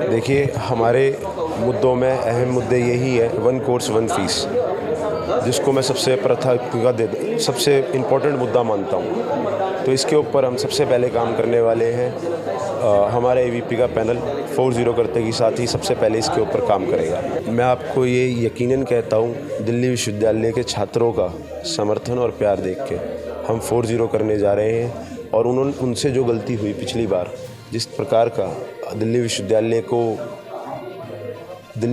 देखिए, हमारे मुद्दों में अहम मुद्दे यही है, वन कोर्स वन फीस, जिसको मैं सबसे प्राथमिकता सबसे इम्पोर्टेंट मुद्दा मानता हूँ। तो इसके ऊपर हम सबसे पहले काम करने वाले हैं। हमारा एवीपी का पैनल 4-0 करते के साथ ही सबसे पहले इसके ऊपर काम करेगा। मैं आपको ये यकीनन कहता हूँ, दिल्ली विश्वविद्यालय के छात्रों का समर्थन और प्यार देख के हम 4-0 करने जा रहे हैं। और उनसे जो गलती हुई पिछली बार, जिस प्रकार का दिल्ली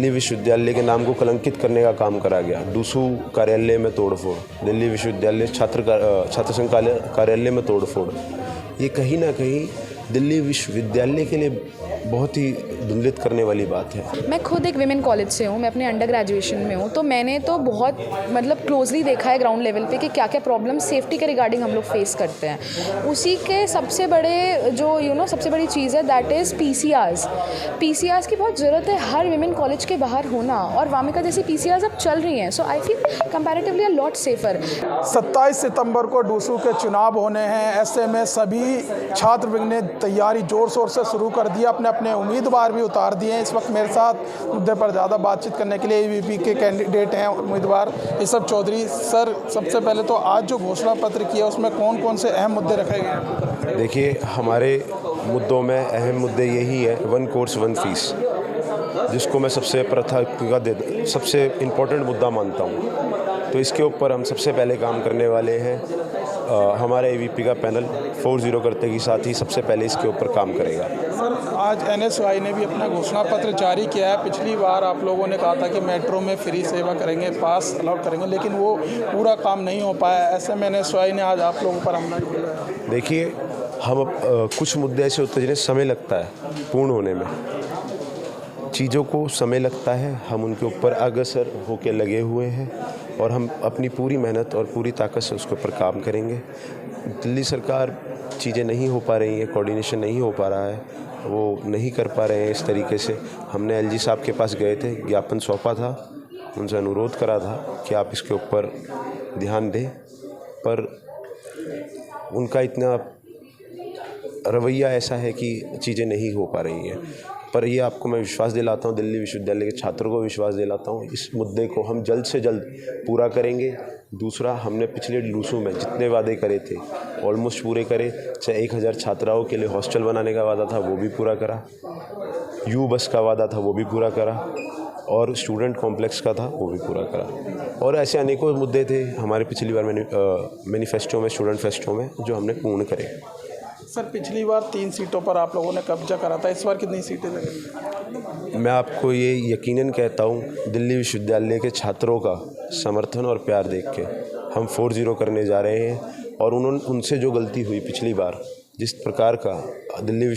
विश्वविद्यालय के नाम को कलंकित करने का काम करा गया, डूसू कार्यालय में तोड़फोड़, दिल्ली विश्वविद्यालय छात्र संघ कार्यालय में तोड़फोड़, ये कहीं ना कहीं दिल्ली विश्वविद्यालय के लिए बहुत ही धुंधलित करने वाली बात है। मैं खुद एक विमेन कॉलेज से हूँ, मैं अपने अंडर ग्रेजुएशन में हूँ, तो मैंने तो बहुत क्लोजली देखा है ग्राउंड लेवल पे कि क्या क्या प्रॉब्लम सेफ्टी के रिगार्डिंग हम लोग फेस करते हैं। उसी के सबसे बड़े जो सबसे बड़ी चीज़ है दैट इज़ पीसीआर्स की बहुत ज़रूरत है हर विमेन कॉलेज के बाहर होना, और वामिका जैसी पीसीआर्स अब चल रही हैं, so I feel comparatively a lot safer. 27 सितंबर को डूसू के चुनाव होने हैं। ऐसे में सभी छात्र वर्ग ने तैयारी जोर शोर से शुरू कर दी, अपने उम्मीदवार भी उतार दिए हैं। इस वक्त मेरे साथ मुद्दे पर ज़्यादा बातचीत करने के लिए एवीपी के कैंडिडेट हैं उम्मीदवार ऋषभ चौधरी। सर, सबसे पहले तो आज जो घोषणा पत्र किया उसमें कौन कौन से अहम मुद्दे रखे गए हैं? देखिए, हमारे मुद्दों में अहम मुद्दे यही है, वन कोर्स वन फीस, जिसको मैं सबसे इम्पोर्टेंट मुद्दा मानता हूँ। तो इसके ऊपर हम सबसे पहले काम करने वाले हैं। हमारा एवीपी का पैनल 4-0 करते के साथ ही सबसे पहले इसके ऊपर काम करेगा। सर, आज एनएसयूआई ने भी अपना घोषणा पत्र जारी किया है। पिछली बार आप लोगों ने कहा था कि मेट्रो में फ्री सेवा करेंगे, पास अलाउ करेंगे, लेकिन वो पूरा काम नहीं हो पाया। ऐसे में एनएसयूआई ने आज आप लोगों पर हमला किया है। देखिए, हम कुछ मुद्दे ऐसे होते हैं जिन्हें समय लगता है पूर्ण होने में, चीज़ों को समय लगता है। हम उनके ऊपर अग्रसर होकर लगे हुए हैं और हम अपनी पूरी मेहनत और पूरी ताकत से उसके ऊपर काम करेंगे। दिल्ली सरकार चीज़ें नहीं हो पा रही हैं, कोऑर्डिनेशन नहीं हो पा रहा है, वो नहीं कर पा रहे हैं इस तरीके से। हमने एलजी साहब के पास गए थे, ज्ञापन सौंपा था, उनसे अनुरोध करा था कि आप इसके ऊपर ध्यान दें, पर उनका इतना रवैया ऐसा है कि चीज़ें नहीं हो पा रही हैं। पर ये आपको मैं विश्वास दिलाता हूँ, दिल्ली विश्वविद्यालय के छात्रों को विश्वास दिलाता हूँ, इस मुद्दे को हम जल्द से जल्द पूरा करेंगे। दूसरा, हमने पिछले डूसू में जितने वादे करे थे ऑलमोस्ट पूरे करे। चाहे 1000 छात्राओं के लिए हॉस्टल बनाने का वादा था, वो भी पूरा करा। यू बस का वादा था, वो भी पूरा करा। और स्टूडेंट कॉम्प्लेक्स का था, वो भी पूरा करा। और ऐसे अनेकों मुद्दे थे हमारे पिछली बार मैनिफेस्टो में, स्टूडेंट फेस्टो में, जो हमने पूर्ण करे। सर, पिछली बार 3 सीटों पर आप लोगों ने कब्जा करा था, इस बार कितनी सीटें लगेंगी? मैं आपको ये यकीनन कहता हूँ, दिल्ली विश्वविद्यालय के छात्रों का समर्थन और प्यार देख के हम 4-0 करने जा रहे हैं। और उनसे जो गलती हुई पिछली बार, जिस प्रकार का दिल्ली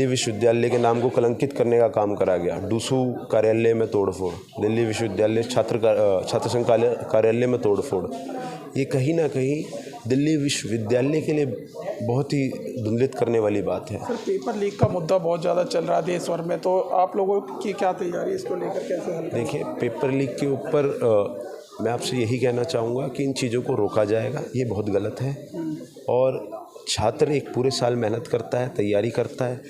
विश्वविद्यालय के नाम को कलंकित करने का काम करा गया, डूसू कार्यालय में तोड़फोड़, दिल्ली विश्वविद्यालय छात्र संघ कार्यालय में तोड़फोड़, ये कहीं ना कहीं दिल्ली विश्वविद्यालय के लिए बहुत ही धुंधलित करने वाली बात है। सर, पेपर लीक का मुद्दा बहुत ज़्यादा चल रहा है देश भर में, तो आप लोगों की क्या तैयारी है इसको लेकर, कैसे हल? देखिए, पेपर लीक के ऊपर मैं आपसे यही कहना चाहूँगा कि इन चीज़ों को रोका जाएगा। ये बहुत गलत है। और छात्र एक पूरे साल मेहनत करता है, तैयारी करता है।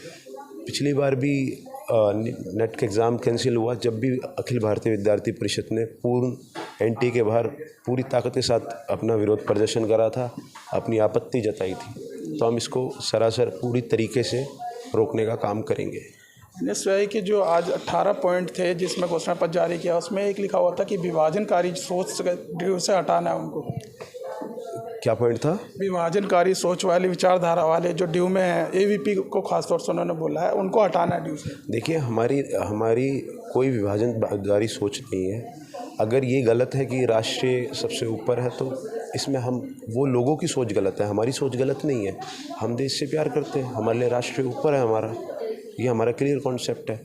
पिछली बार भी नेट का एग्ज़ाम कैंसिल हुआ, जब भी अखिल भारतीय विद्यार्थी परिषद ने पूर्ण एनटी के बाहर पूरी ताकत के साथ अपना विरोध प्रदर्शन करा था, अपनी आपत्ति जताई थी। तो हम इसको सरासर पूरी तरीके से रोकने का काम करेंगे। एनएसयूआई के जो आज 18 पॉइंट थे जिसमें घोषणा पत्र जारी किया, उसमें एक लिखा हुआ था कि विभाजनकारी सोच से हटाना है उनको। क्या पॉइंट था? विभाजनकारी सोच वाले, विचारधारा वाले जो ड्यू में है, एवीपी को खासतौर से उन्होंने बोला है, उनको हटाना है ड्यू से। देखिए, हमारी कोई विभाजनकारी सोच नहीं है। अगर ये गलत है कि राष्ट्रीय सबसे ऊपर है, तो इसमें वो लोगों की सोच गलत है, हमारी सोच गलत नहीं है। हम देश से प्यार करते हैं, हमारे लिए राष्ट्रीय ऊपर है हमारा, ये हमारा क्लियर कॉन्सेप्ट है।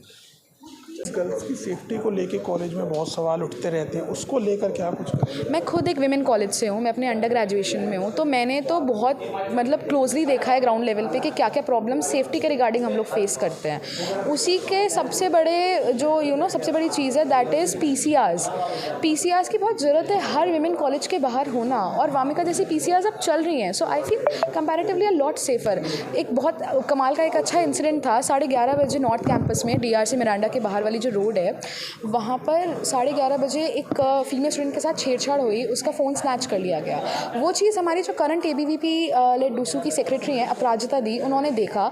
गर्ल्स की सेफ्टी को लेके कॉलेज में बहुत सवाल उठते रहते हैं, उसको लेकर क्या कुछ करें? मैं खुद एक विमेन कॉलेज से हूँ, मैं अपने अंडर ग्रेजुएशन में हूँ, तो मैंने तो बहुत मतलब क्लोजली देखा है ग्राउंड लेवल पे कि क्या क्या प्रॉब्लम सेफ्टी के रिगार्डिंग हम लोग फेस करते हैं। उसी के सबसे बड़े जो सबसे बड़ी चीज़ है दैट इज़ पीसीआर्स की बहुत ज़रूरत है हर विमेन कॉलेज के बाहर होना, और वामिका जैसी पीसीआर्स अब चल रही हैं, so I feel comparatively a lot safer. एक बहुत कमाल का एक अच्छा इंसिडेंट था 11:30 बजे नॉर्थ कैंपस में डीआरसी मिरांडा के बाहर वाली जो रोड है वहाँ पर 11:30 बजे एक फीमेल स्टूडेंट के साथ छेड़छाड़ हुई, उसका फ़ोन स्नैच कर लिया गया। वो चीज़ हमारी जो करंट एबीवीपी लेट डूसू की सेक्रेटरी हैं अपराजिता दी, उन्होंने देखा।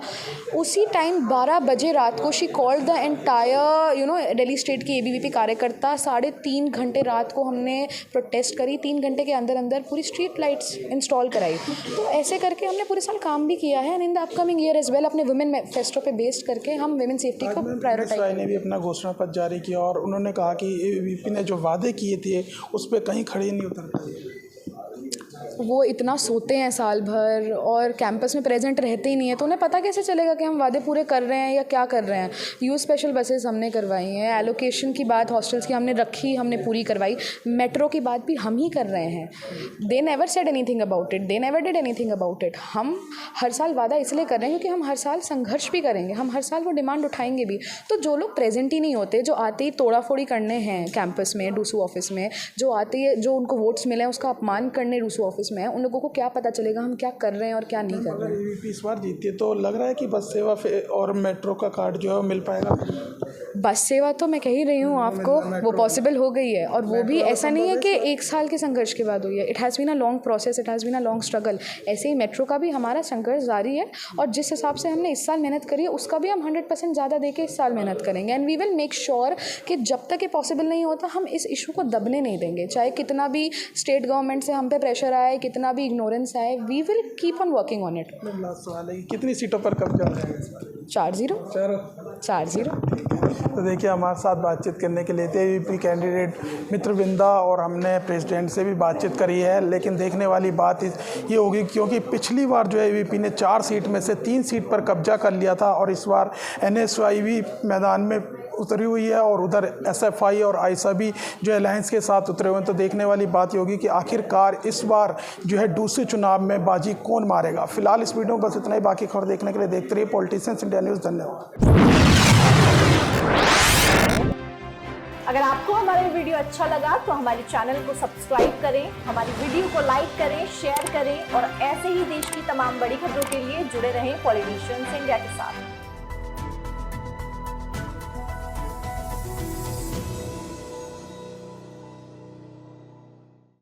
उसी टाइम 12 बजे रात को she called the entire Delhi state की एबीवीपी कार्यकर्ता। 3.5 घंटे रात को हमने प्रोटेस्ट करी, 3 घंटे के अंदर अंदर पूरी स्ट्रीट लाइट्स इंस्टॉल कराई। तो ऐसे करके हमने पूरे साल काम भी किया है, and in the upcoming year as well अपने वुमेन फेस्टो पे बेस्ड करके हम वुमेन सेफ्टी को प्रायोरिटाइज। ने भी अपना घोषणा पत्र जारी किया और उन्होंने कहा कि एबीवीपी ने जो वादे किए थे उस पर कहीं खड़े नहीं उतर पाए। वो इतना सोते हैं साल भर और कैंपस में प्रेजेंट रहते ही नहीं है, तो उन्हें पता कैसे चलेगा कि हम वादे पूरे कर रहे हैं या क्या कर रहे हैं। यूज स्पेशल बसेस हमने करवाई हैं, एलोकेशन की बात हॉस्टल्स की हमने रखी, हमने पूरी करवाई, मेट्रो की बात भी हम ही कर रहे हैं। They never said anything about it, they never did anything about it. हम हर साल वादा इसलिए कर रहे हैं क्योंकि हम हर साल संघर्ष भी करेंगे, हम हर साल वो डिमांड उठाएंगे भी। तो जो लोग प्रेजेंट ही नहीं होते, जो आते ही तोड़ाफोड़ी करने हैं कैंपस में, डूसू ऑफिस में, जो आते ही जो उनको वोट्स मिले हैं उसका अपमान करने डूसू ऑफिस में, उन लोगों को क्या पता चलेगा हम क्या कर रहे हैं और क्या नहीं कर रहे हैं। एबीवीपी इस बार जीती है तो लग रहा है कि बस सेवा और मेट्रो का कार्ड जो है मिल पाएगा। बस सेवा तो मैं कह ही रही हूँ आपको, वो पॉसिबल हो गई है, और वो भी ऐसा नहीं है कि 1 साल के संघर्ष के बाद हुई है। It has been a long process, it has been a long struggle. ऐसे ही मेट्रो का भी हमारा संघर्ष जारी है, और जिस हिसाब से हमने इस साल मेहनत करी है उसका भी हम 100% ज़्यादा देके इस साल मेहनत करेंगे, and we will make sure कि जब तक ये पॉसिबल नहीं होता हम इस इशू को दबने नहीं देंगे। चाहे कितना भी स्टेट गवर्नमेंट से हम पे प्रेशर आए, कितना भी इग्नोरेंस आए, we will keep on working on it. Last सवाल है कि कितनी सीटों पर कब्जा हो जाएगा इस बार? 4-0। तो देखिए हमारे साथ बातचीत करने के लिए थे एबीवीपी कैंडिडेट मित्रविंदा, और हमने प्रेसिडेंट से भी बातचीत करी है। लेकिन देखने वाली बात ये होगी क्योंकि पिछली बार जो है एबीवीपी ने 4 सीट में से 3 सीट पर कब्जा कर लिया था, और इस बार एनएसवाई भी मैदान में उतरी हुई है और उधर एसएफआई और आयसा भी जो अलायंस के साथ उतरे हुए हैं। तो देखने वाली बात ये होगी कि आखिरकार इस बार जो है डूसू चुनाव में बाजी कौन मारेगा। फिलहाल इस वीडियो में बस इतना ही, बाकी खबर देखने के लिए देखते रहिए पॉलिटिशियंस इंडिया न्यूज़। धन्यवाद। अगर आपको हमारा वीडियो अच्छा लगा तो हमारे चैनल को सब्सक्राइब करें, हमारी वीडियो को लाइक करें, शेयर करें, और ऐसे ही देश की तमाम बड़ी खबरों के लिए जुड़े रहें पॉलिटिशियंस इंडिया के साथ।